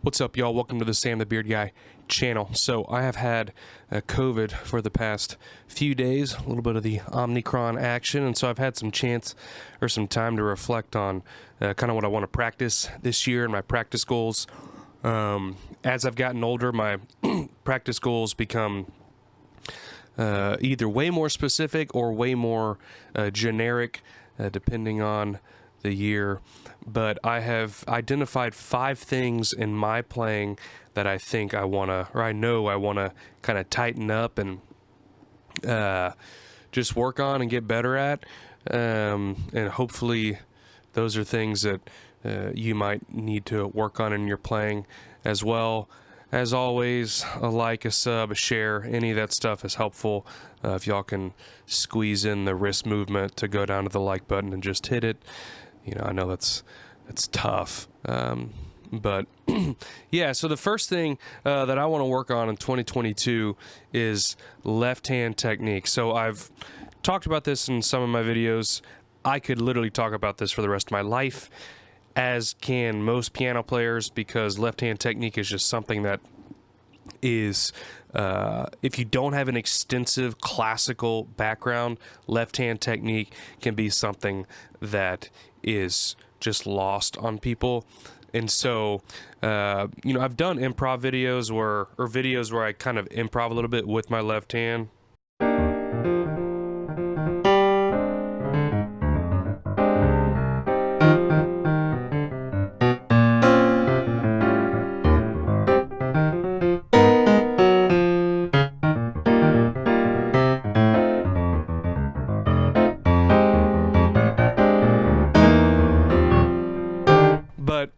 What's up, y'all? Welcome to the Sam the Beard Guy channel. So I have had COVID for the past few days, a little bit of the Omicron action, and so I've had some chance or some time to reflect on kind of what I want to practice this year and my practice goals. As I've gotten older, my practice goals become either way more specific or way more generic, depending on the year. But I have identified 5 things in my playing that I think I want to, or I know I want to kind of tighten up and just work on and get better at. And hopefully those are things that you might need to work on in your playing as well. As always, a like, a sub, a share, any of that stuff is helpful. If y'all can squeeze in the wrist movement to go down to the like button and just hit it. You know, I know that's tough. But yeah, so the first thing that I want to work on in 2022 is left-hand technique. So I've talked about this in some of my videos. I could literally talk about this for the rest of my life, as can most piano players, because left-hand technique is just something that is, if you don't have an extensive classical background, left-hand technique can be something that is just lost on people. And so, you know, I've done improv videos or videos where I kind of improv a little bit with my left hand. But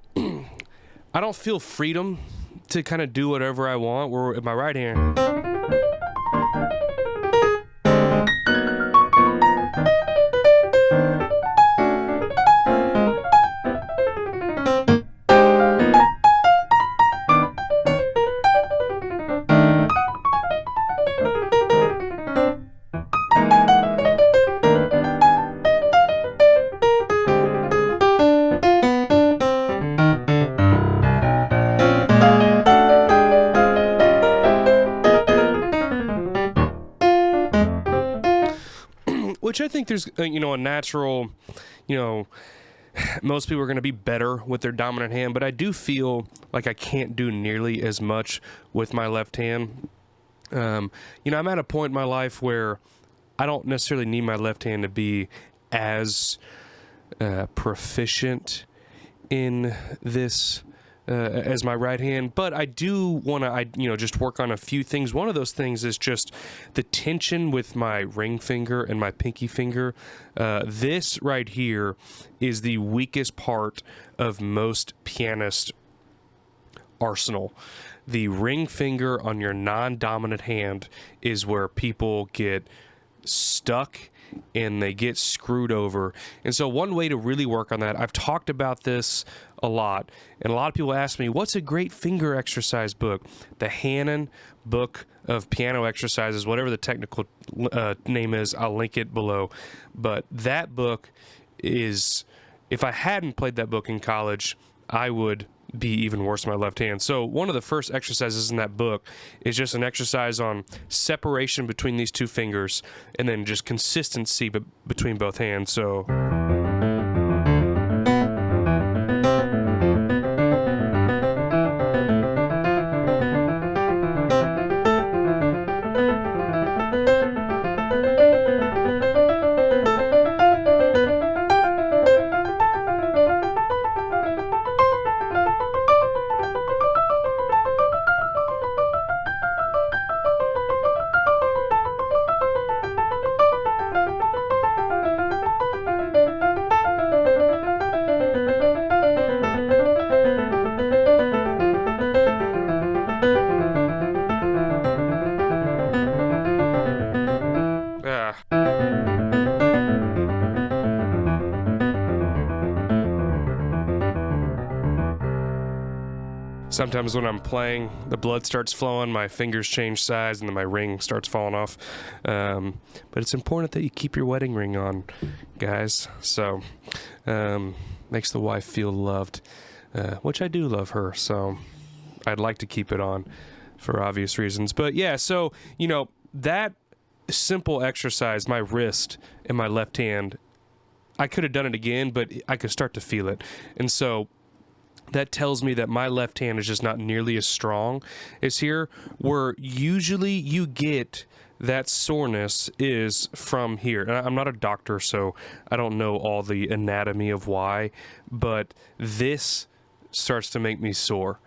I don't feel freedom to kind of do whatever I want with my right hand. Which I think there's, you know, a natural, you know, most people are going to be better with their dominant hand, but I do feel like I can't do nearly as much with my left hand. You know, I'm at a point in my life where I don't necessarily need my left hand to be as proficient in this as my right hand, but I do want to, you know, just work on a few things. One of those things is just the tension with my ring finger and my pinky finger. This right here is the weakest part of most pianist arsenal. The ring finger on your non-dominant hand is where people get stuck and they get screwed over. And so one way to really work on that, I've talked about this a lot, and a lot of people ask me, what's a great finger exercise book? The Hannon Book of Piano Exercises, whatever the technical name is, I'll link it below. But that book is, if I hadn't played that book in college, I would be even worse in my left hand. So one of the first exercises in that book is just an exercise on separation between these two fingers and then just consistency between both hands. So sometimes when I'm playing, the blood starts flowing, my fingers change size, and then my ring starts falling off. But it's important that you keep your wedding ring on, guys. So, makes the wife feel loved, which I do love her. So, I'd like to keep it on for obvious reasons. But yeah, so, that simple exercise, my wrist and my left hand, I could have done it again, but I could start to feel it. And so that tells me that my left hand is just not nearly as strong as here, where usually you get that soreness is from here. And I'm not a doctor, so I don't know all the anatomy of why, but this starts to make me sore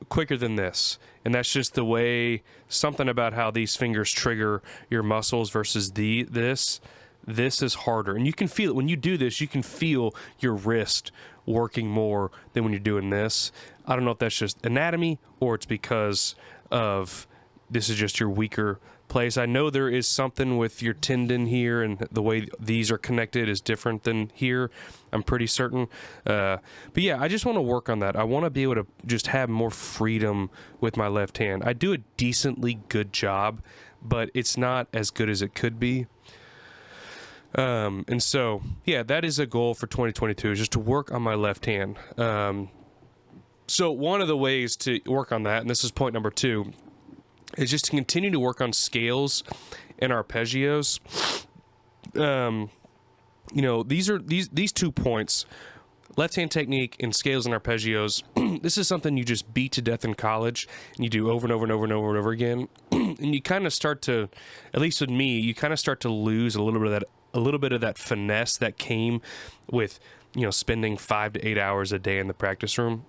quicker than this. And that's just the way, something about how these fingers trigger your muscles versus this is harder. And you can feel it. When you do this, you can feel your wrist working more than when you're doing this. I don't know if that's just anatomy or it's because of this is just your weaker place. I know there is something with your tendon here, and the way these are connected is different than here. I'm pretty certain. But yeah, I just want to work on that. I want to be able to just have more freedom with my left hand. I do a decently good job, but it's not as good as it could be. And so, yeah, that is a goal for 2022, is just to work on my left hand. So one of the ways to work on that, and this is point number 2, is just to continue to work on scales and arpeggios. These 2 points, left hand technique and scales and arpeggios, this is something you just beat to death in college, and you do over and over and over and over and over again. And you kind of start to, at least with me, you kind of start to lose a little bit of that finesse that came with, spending 5 to 8 hours a day in the practice room.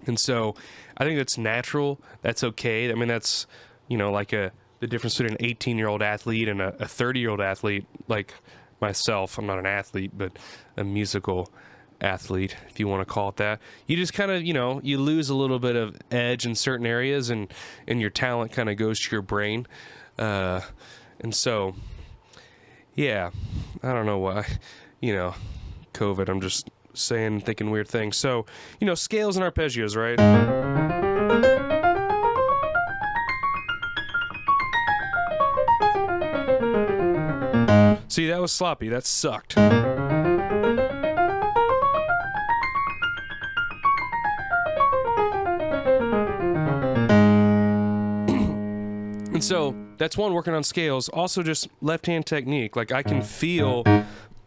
And so I think that's natural. That's okay. I mean, that's, like the difference between an 18-year-old athlete and a 30-year-old athlete like myself. I'm not an athlete, but a musical athlete, if you want to call it that. You just kind of, you lose a little bit of edge in certain areas, and your talent kind of goes to your brain. And so, yeah, I don't know why, COVID, I'm just saying, thinking weird things. So, scales and arpeggios, right? See, that was sloppy. That sucked. And so that's one, working on scales. Also, just left hand technique. Like, I can feel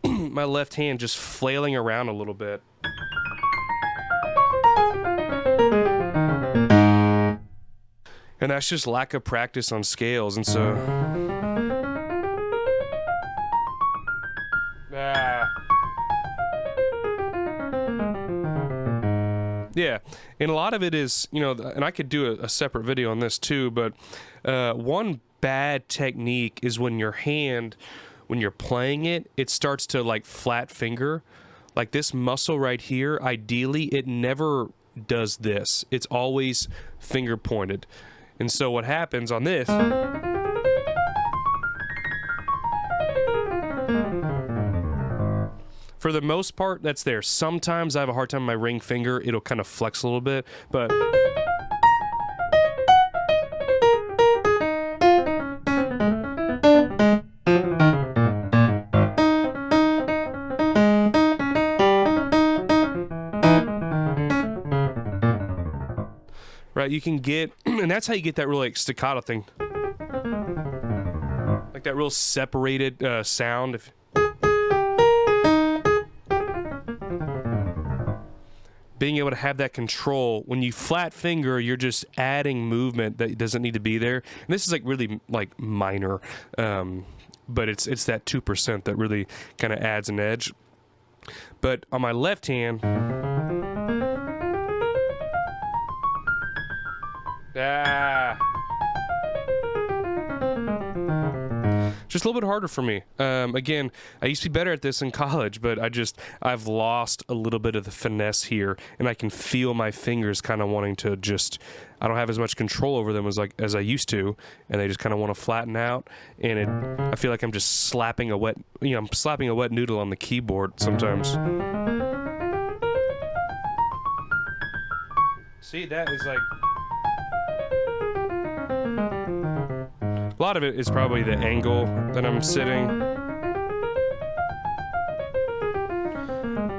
my left hand just flailing around a little bit. And that's just lack of practice on scales. And so yeah, and a lot of it is, and I could do a separate video on this too, but one bad technique is when your hand, when you're playing it, it starts to like flat finger. Like this muscle right here, ideally, it never does this. It's always finger pointed. And so what happens on this, for the most part, that's there. Sometimes I have a hard time with my ring finger. It'll kind of flex a little bit, but right, you can get, and that's how you get that real like staccato thing, like that real separated sound. Being able to have that control. When you flat finger, you're just adding movement that doesn't need to be there. And this is like really like minor, but it's that 2% that really kind of adds an edge. But on my left hand, just a little bit harder for me. Again, I used to be better at this in college, but I've lost a little bit of the finesse here, and I can feel my fingers kind of wanting to just, I don't have as much control over them as I used to, and they just kind of want to flatten out, and I feel like I'm just slapping a wet noodle on the keyboard sometimes. See, that is like, a lot of it is probably the angle that I'm sitting.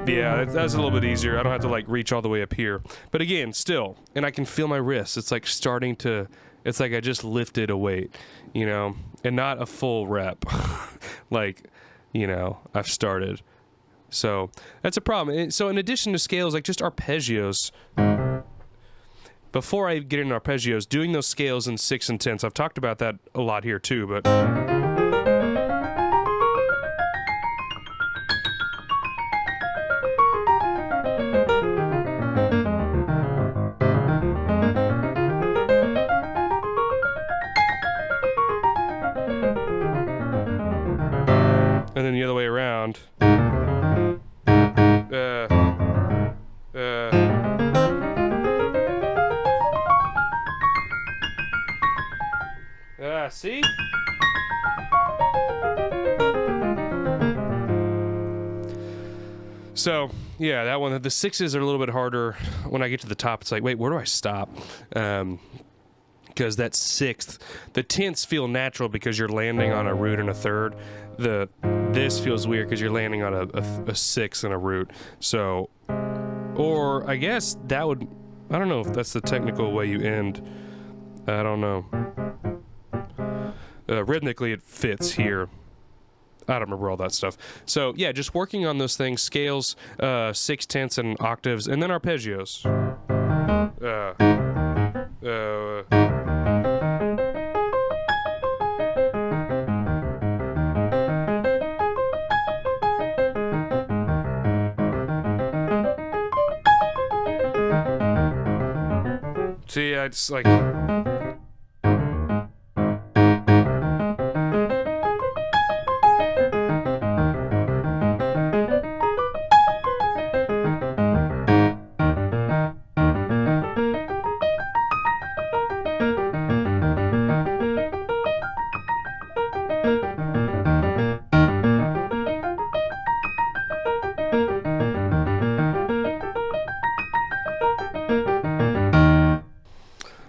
Yeah, that's a little bit easier. I don't have to like reach all the way up here. But again, still, and I can feel my wrists. It's like starting to, it's like I just lifted a weight, you know, and not a full rep. Like, you know, I've started. So that's a problem. And so in addition to scales, like just arpeggios, before I get into arpeggios, doing those scales in 6 and 10s, I've talked about that a lot here too, but and then the other way around. See? So, yeah, that one, the 6s are a little bit harder. When I get to the top, it's like, wait, where do I stop? Because that 6th, the 10ths feel natural because you're landing on a root and a third. This feels weird because you're landing on a 6th and a root. So, or I guess that would, I don't know if that's the technical way you end. I don't know. Rhythmically, it fits here. I don't remember all that stuff. So, yeah, just working on those things, scales, 6/10ths, and octaves, and then arpeggios. See, I just like...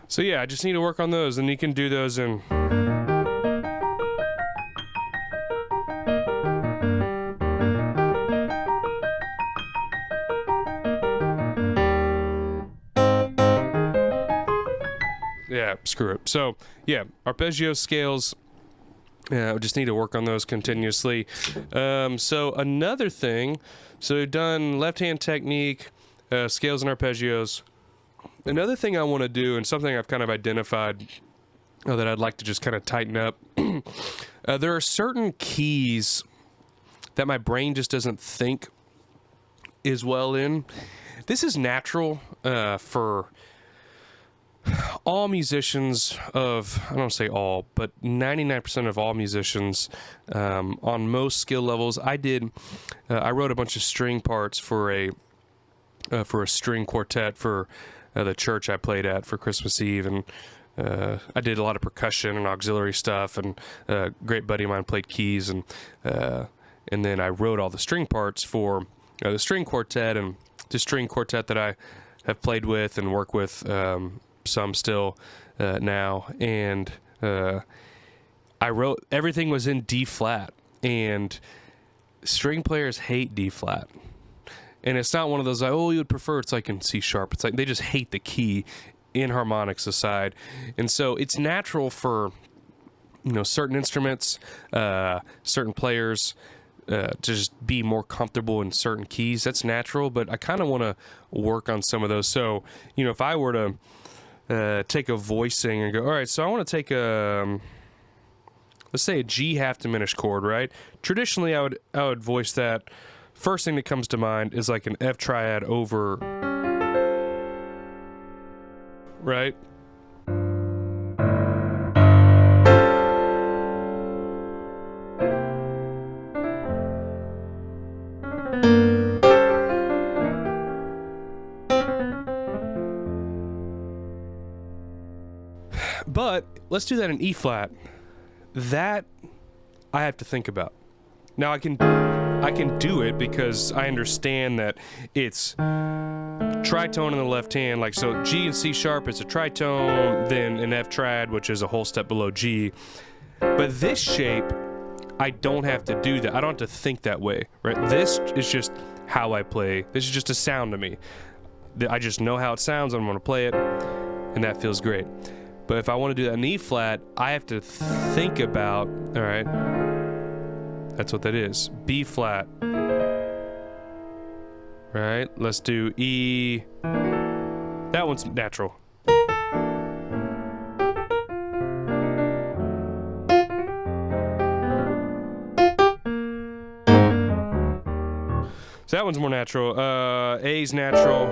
So yeah, I just need to work on those, and you can do those in... Yeah, screw it. So yeah, arpeggio scales, we just need to work on those continuously. So another thing, so we've done left-hand technique, scales and arpeggios. Another thing I want to do, and something I've kind of identified that I'd like to just kind of tighten up, there are certain keys that my brain just doesn't think as well in. This is natural for all musicians of, I don't say all, but 99% of all musicians on most skill levels. I wrote a bunch of string parts for a string quartet for the church I played at for Christmas Eve, and I did a lot of percussion and auxiliary stuff, and a great buddy of mine played keys, and then I wrote all the string parts for the string quartet, and the string quartet that I have played with and work with some still now, and I wrote, everything was in D flat, and string players hate D flat. And it's not one of those, like, oh, you would prefer, it's like in C sharp. It's like they just hate the key, in harmonics aside. And so it's natural for, you know, certain instruments, certain players to just be more comfortable in certain keys. That's natural, but I kind of want to work on some of those. So, you know, if I were to take a voicing and go, all right, so I want to take a, let's say a G half diminished chord, right? Traditionally, I would voice that. First thing that comes to mind is like an F triad over, right? But let's do that in E flat. That I have to think about. Now I can do it because I understand that it's tritone in the left hand, like so G and C sharp is a tritone, then an F triad, which is a whole step below G. But this shape, I don't have to do that. I don't have to think that way, right? This is just how I play. This is just a sound to me. I just know how it sounds. I'm going to play it, and that feels great. But if I want to do that in E flat, I have to think about, all right, that's what that is. B flat. Right, let's do E. That one's natural. So that one's more natural. A's natural.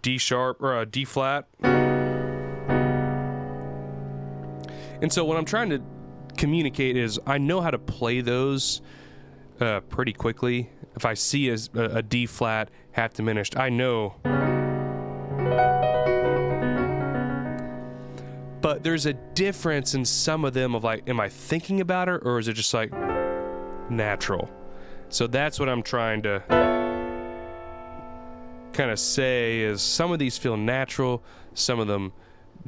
D sharp or a D flat. And so what I'm trying to communicate is I know how to play those pretty quickly. If I see a D flat half diminished, I know. But there's a difference in some of them of like, am I thinking about it or is it just like natural? So that's what I'm trying to kind of say is some of these feel natural, some of them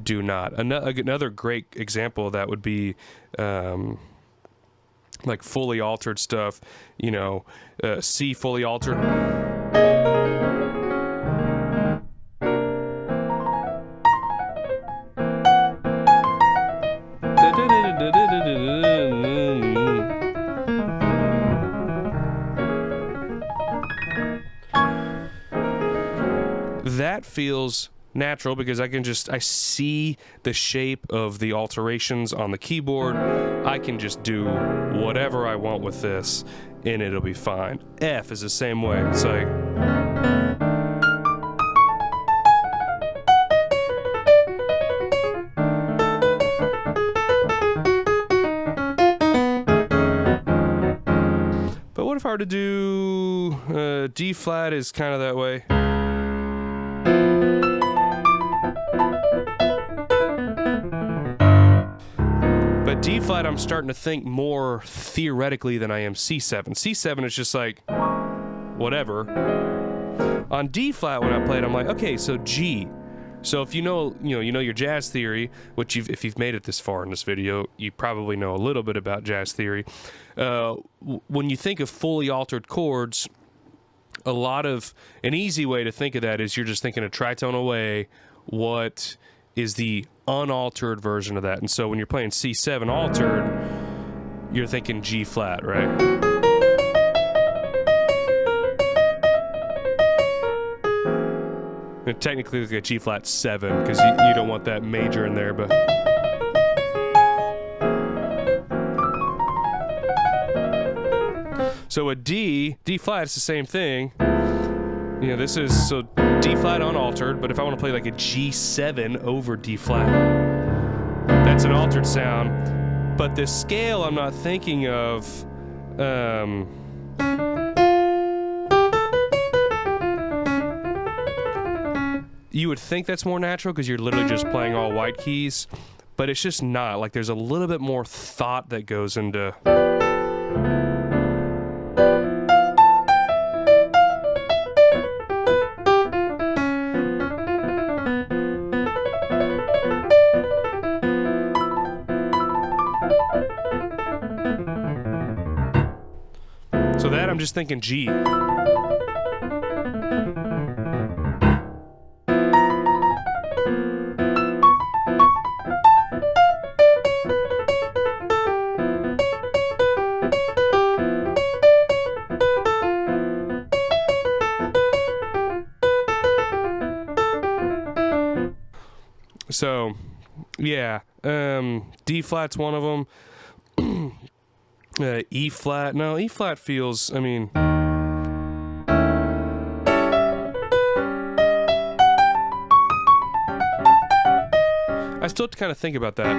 do not. Another great example of that would be like fully altered stuff, you know, C fully altered. That feels natural because I see the shape of the alterations on the keyboard. I can just do whatever I want with this and it'll be fine. F is the same way. It's like but what if I were to do D flat is kind of that way. But D flat, I'm starting to think more theoretically than I am C7. C7 is just like, whatever. On D flat, when I play it, I'm like, okay, so G. So if you know your jazz theory, which if you've made it this far in this video, you probably know a little bit about jazz theory. When you think of fully altered chords, an easy way to think of that is you're just thinking a tritone away. What is the unaltered version of that? And so when you're playing C7 altered, you're thinking G flat, right? And technically look at G flat 7 because you don't want that major in there, but so a D flat is the same thing. You know, this is so D flat unaltered, but if I want to play like a G7 over D flat, that's an altered sound. But the scale I'm not thinking of, you would think that's more natural because you're literally just playing all white keys, but it's just not. Like there's a little bit more thought that goes into so that I'm just thinking G. So, yeah, D flat's one of them. E flat, no, E flat feels, I mean, I still have to kind of think about that.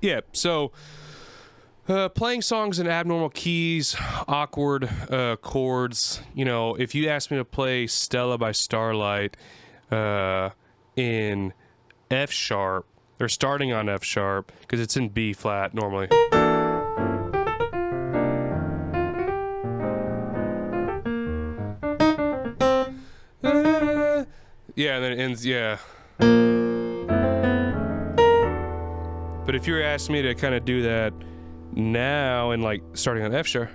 Yeah, so playing songs in abnormal keys, awkward chords. You know, if you ask me to play Stella by Starlight in F sharp, or starting on F sharp, because it's in B flat normally. Yeah, and then it ends, yeah. But if you were asking me to kind of do that now and like starting on F sharp.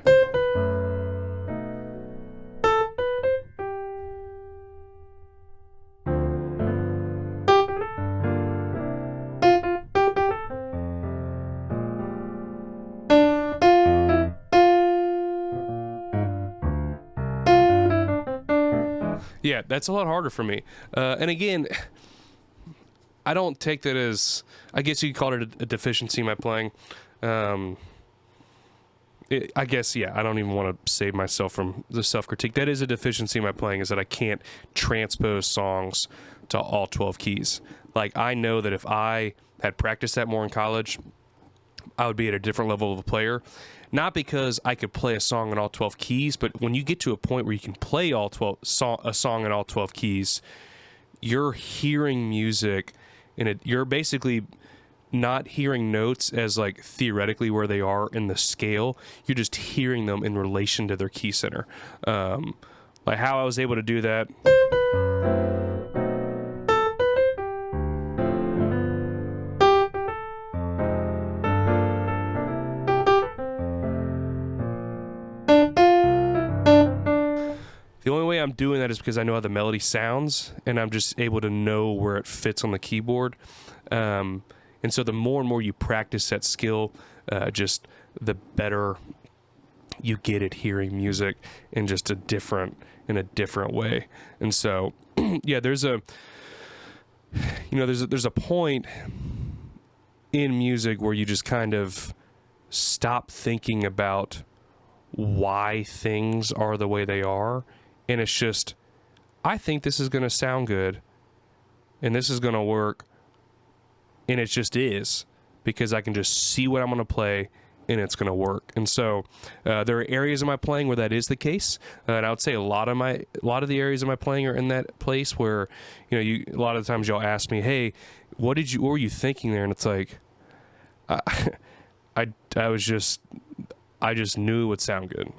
Yeah, that's a lot harder for me. And again, I don't take that as, I guess you could call it a deficiency in my playing. I guess, yeah, I don't even want to save myself from the self-critique. That is a deficiency in my playing, is that I can't transpose songs to all 12 keys. Like, I know that if I had practiced that more in college, I would be at a different level of a player. Not because I could play a song in all 12 keys, but when you get to a point where you can play a song in all 12 keys, you're hearing music, and you're basically not hearing notes as like theoretically where they are in the scale. You're just hearing them in relation to their key center. Like how I was able to do that. The only way I'm doing that is because I know how the melody sounds, and I'm just able to know where it fits on the keyboard. And so the more and more you practice that skill, just the better you get at hearing music in just a different way. And so, yeah, there's a point in music where you just kind of stop thinking about why things are the way they are. And it's just, I think this is going to sound good and this is going to work. And it just is, because I can just see what I'm going to play and it's going to work. And so there are areas of my playing where that is the case. And I would say a lot of the areas of my playing are in that place where, a lot of the times you'll ask me, hey, what were you thinking there? And it's like, I just knew it would sound good.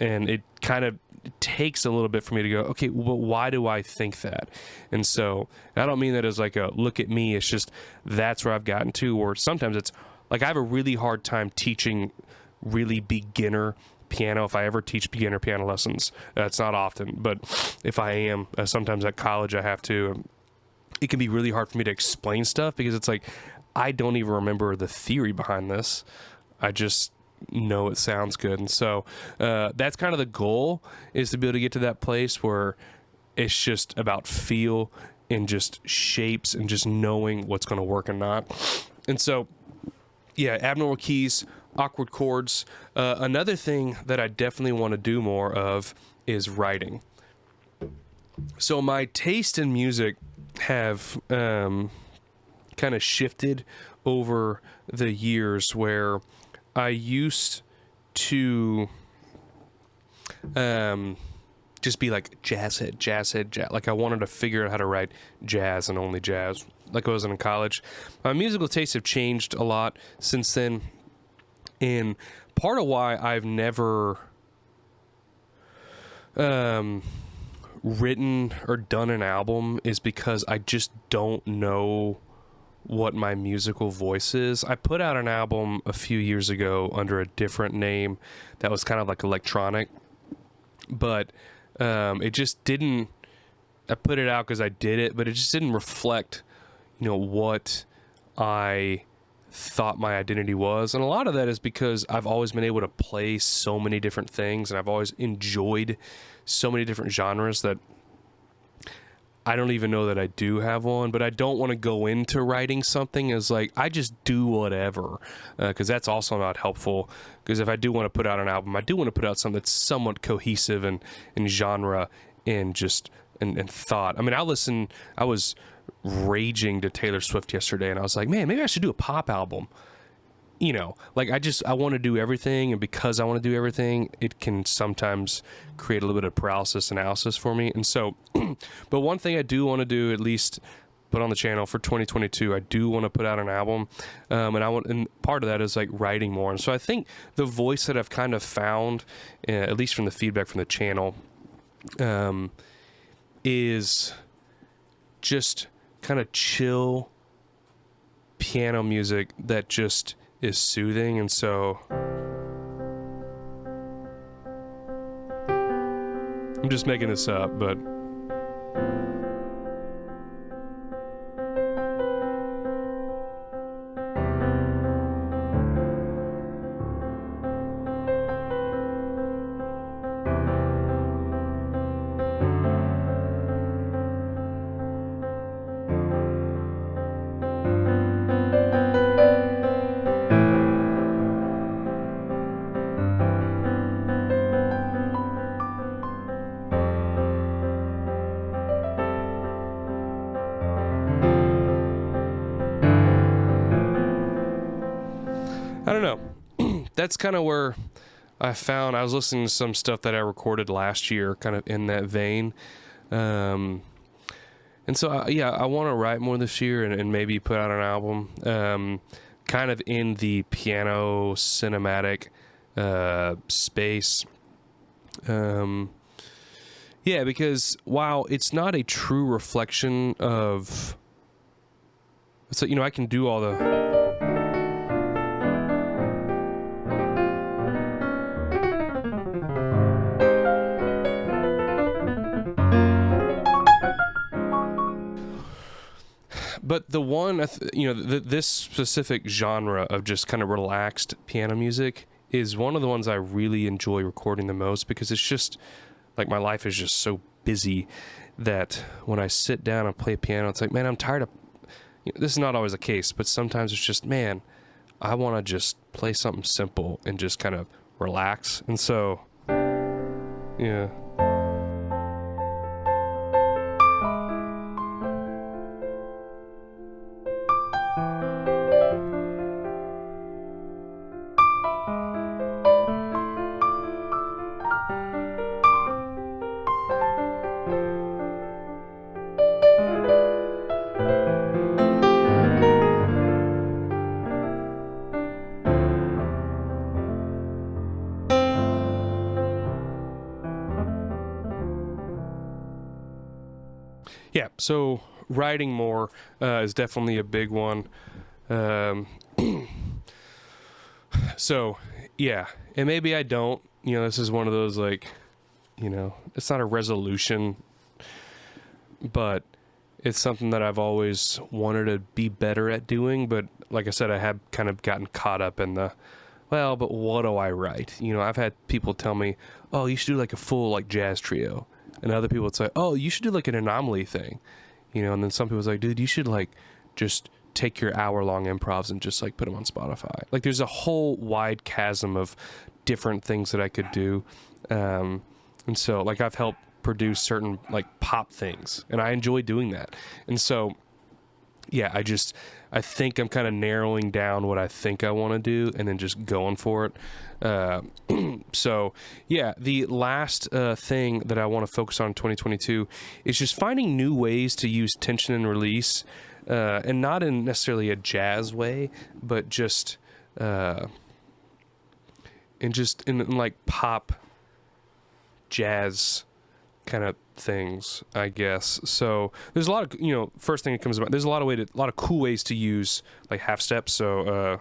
And it kind of takes a little bit for me to go, okay, well, why do I think that? And so I don't mean that as like a look at me. It's just that's where I've gotten to. Or sometimes it's like I have a really hard time teaching really beginner piano. If I ever teach beginner piano lessons, it's not often, but if I am, sometimes at college I have to. It can be really hard for me to explain stuff because it's like I don't even remember the theory behind this. I just know it sounds good. And so that's kind of the goal, is to be able to get to that place where it's just about feel and just shapes and just knowing what's going to work and not. And so, yeah, abnormal keys, awkward chords. Another thing that I definitely want to do more of is writing. So my taste in music have kind of shifted over the years, where I used to just be like jazz head. Like I wanted to figure out how to write jazz and only jazz, like I was in college. My musical tastes have changed a lot since then. And part of why I've never written or done an album is because I just don't know what my musical voice is. I put out an album a few years ago under a different name that was kind of like electronic, but it just didn't, I put it out because I did it, but it just didn't reflect, what I thought my identity was. And a lot of that is because I've always been able to play so many different things, and I've always enjoyed so many different genres that I don't even know that I do have one. But I don't want to go into writing something as like I just do whatever, because that's also not helpful. Because if I do want to put out an album, I do want to put out something that's somewhat cohesive and genre and just and thought. I mean, I was raging to Taylor Swift yesterday, and I was like, man, maybe I should do a pop album. Like I want to do everything, and because I want to do everything, it can sometimes create a little bit of paralysis analysis for me. And so, but one thing I do want to do, at least put on the channel for 2022, I do want to put out an album, and part of that is like writing more. And so I think the voice that I've kind of found, at least from the feedback from the channel, is just kind of chill piano music that just is soothing. And so I'm just making this up, but I don't know. That's kind of where I was listening to some stuff that I recorded last year, kind of in that vein. And so, I want to write more this year and maybe put out an album, kind of in the piano cinematic space. Because while it's not a true reflection of, so, I can do all the... But the one, this specific genre of just kind of relaxed piano music is one of the ones I really enjoy recording the most, because it's just, like, my life is just so busy that when I sit down and play piano, it's like, man, I'm tired of, this is not always the case, but sometimes it's just, man, I want to just play something simple and just kind of relax. And so, yeah. Yeah, so writing more is definitely a big one. So, yeah, and maybe I don't. This is one of those, like, it's not a resolution, but it's something that I've always wanted to be better at doing. But like I said, I have kind of gotten caught up in the, well, but what do I write? I've had people tell me, oh, you should do like a full like jazz trio. And other people would say, oh, you should do like an anomaly thing, and then some people say, dude, you should like just take your hour-long improvs and just like put them on Spotify. Like, there's a whole wide chasm of different things that I could do. And so, like, I've helped produce certain like pop things, and I enjoy doing that. And so, yeah, I think I'm kind of narrowing down what I think I want to do and then just going for it. So, yeah, the last thing that I want to focus on in 2022 is just finding new ways to use tension and release, and not in necessarily a jazz way, but just in like pop jazz kind of things, I guess. So there's a lot of, first thing that comes about, there's a lot of cool ways to use like half steps. So,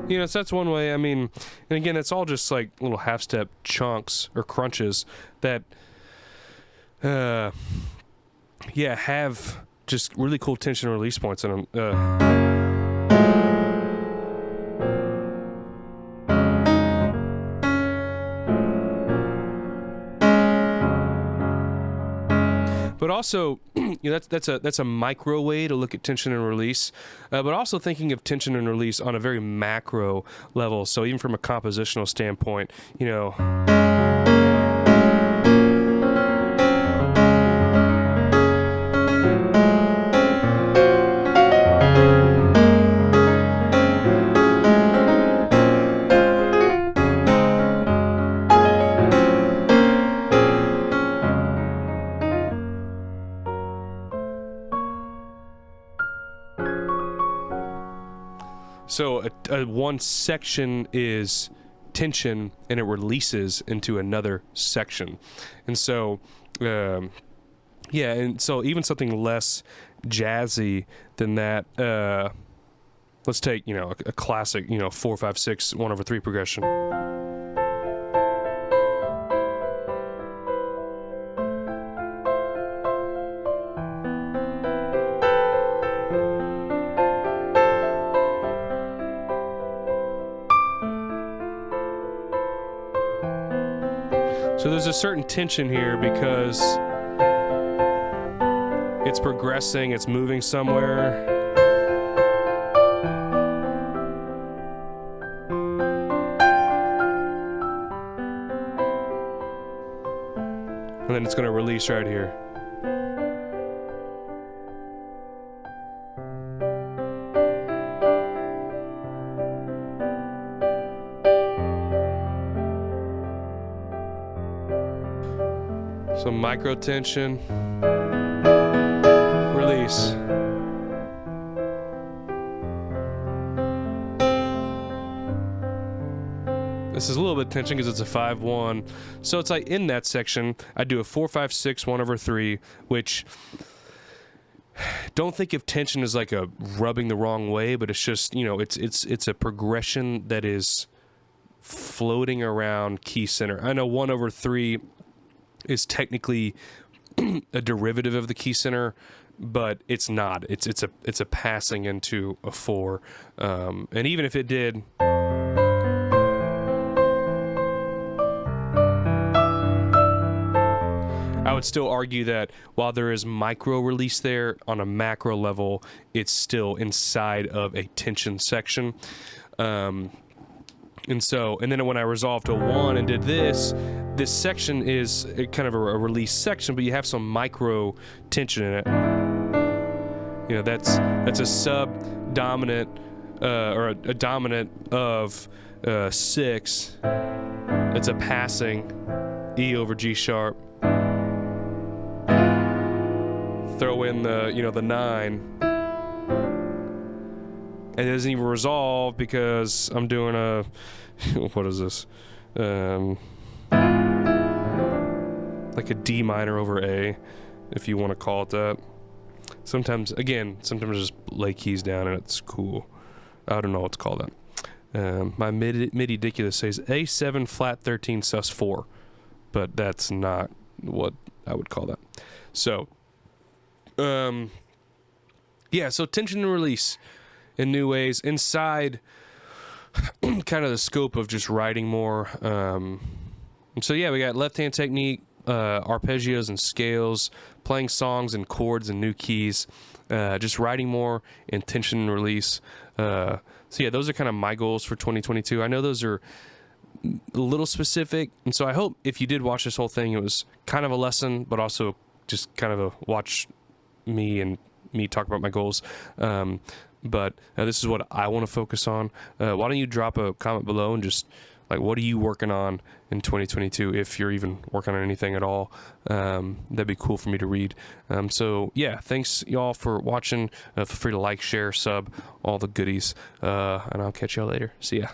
You know, so that's one way. I mean, and again, it's all just like little half-step chunks or crunches that, yeah, have just really cool tension and release points in them. But also, you know, that's a micro way to look at tension and release, but also thinking of tension and release on a very macro level. So even from a compositional standpoint, you know. So one section is tension and it releases into another section. And so, yeah, and so even something less jazzy than that, let's take, you know, a classic, you know, 4/5/6 1/3 progression. So there's a certain tension here because it's progressing, it's moving somewhere. And then it's going to release right here. So micro tension, release. This is a little bit tension because it's a 5/1. So it's like in that section, I do a 4/5/6 1/3, which don't think of tension as like a rubbing the wrong way, but it's just, you know, it's a progression that is floating around key center. I know 1/3 is technically a derivative of the key center, but it's not. It's a passing into a 4, and even if it did, I would still argue that while there is micro release there, on a macro level, it's still inside of a tension section. And then when I resolved to 1 and did this section is kind of a release section, but you have some micro tension in it. You know, that's a sub-dominant, or a dominant of 6. It's a passing E over G sharp. Throw in the, you know, the 9. And it doesn't even resolve because I'm doing a, what is this? Like a D minor over A, if you want to call it that. Sometimes I just lay keys down and it's cool. I don't know what's called that. My MIDI-diculous says A7 flat 13 sus 4, but that's not what I would call that. So, yeah, so tension and release in new ways inside kind of the scope of just writing more. So yeah, we got left-hand technique, arpeggios and scales, playing songs and chords and new keys, just writing more, and tension and release. So yeah, those are kind of my goals for 2022. I know those are a little specific, and so I hope if you did watch this whole thing, it was kind of a lesson, but also just kind of a watch me talk about my goals. But this is what I want to focus on. Why don't you drop a comment below and just, like, what are you working on in 2022, if you're even working on anything at all? That'd be cool for me to read. So, yeah, thanks, y'all, for watching. Feel free to like, share, sub, all the goodies. And I'll catch y'all later. See ya.